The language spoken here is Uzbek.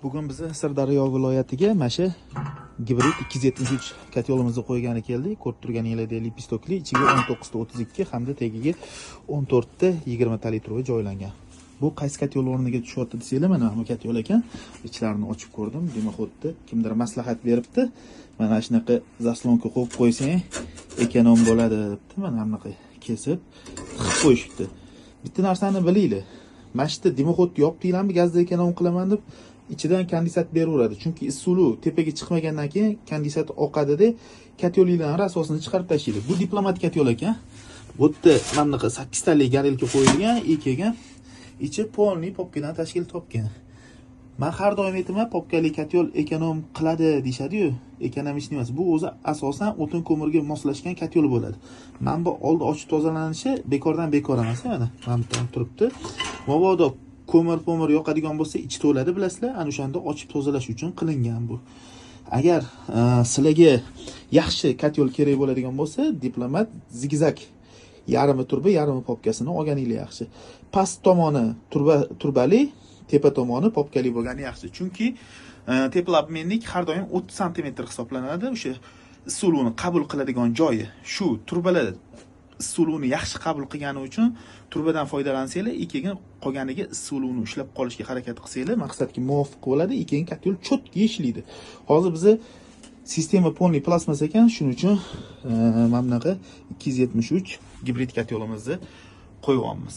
Bugun biz Sirdaryo viloyatiga mana shu gibrid 273 katyolimizni qo'ygani keldik. Ko'rib turganingizdek lipistokli, ichiga 19 ta 32 hamda tagiga 14 ta 20 ta litr joylangan. Bu qaysi katyol o'rniga tushyapti desanglar, mana bu katyol ekan. Ichlarini ochib ko'rdim. Demak, xuddi kimdir maslahat beribdi. Mana shunaqa zaslonka qo'yib qo'ysang, ekonom bo'ladi debdi. Mana bunaqa kesib tiqib qo'yishibdi. Bitta narsani bilinglar. Mana shu dimoxod yopdinglarmi, gazda ekonom qilaman deb ichidan kondensat beraveradi. Chunki issiqlik tepaga chiqmagandan keyin kondensat oqadida katyollarning asosini chiqarib tashlaydi. Bu diplomat katyol ekan. Bu yerda mana bunaqa 8 tali garelka qo'yilgan, ekan. Ichi polniy popkadan tashkil topgan. Men har doim aytaman, popkali katyol ekonom qiladi deyshadi-yu, ekonomist emas. Bu o'zi asosan o'tin ko'mirga moslashgan katyol bo'ladi. Mana bu oldi ochib tozalanishi bekordan bekor emas, mana. Mana bu turibdi. Mabodo ko'mir yoqadigan bo'lsa, ichi to'ladi, bilasizlar. Ana o'shanda ochib tozalash uchun qilingan bu. Agar sizlarga yaxshi katyol kerak bo'ladigan bo'lsa, diplomat zigzag yarimi turba, yarimi popkasini olganinglar yaxshi. Past tomoni turbali, tepa tomoni popkali bo'lgani yaxshi. Chunki teplabmenlik har doim 30 sm hisoblanadi. O'sha issiqlikni qabul qiladigan joyi shu turbalar issiqlikni yaxshi qabul qilgani uchun turbadan foydalansanglar, keyin qolganiga issiqlikni ushlab qolishga harakat qilsanglar, maqsadga muvofiq bo'ladi, keyin katyol cho'tki ishlaydi. Hozir biz sistema polniy plasmas ekan, shuning uchun mana bunaqa 273 gibrid katyolimizni qo'yyapmiz.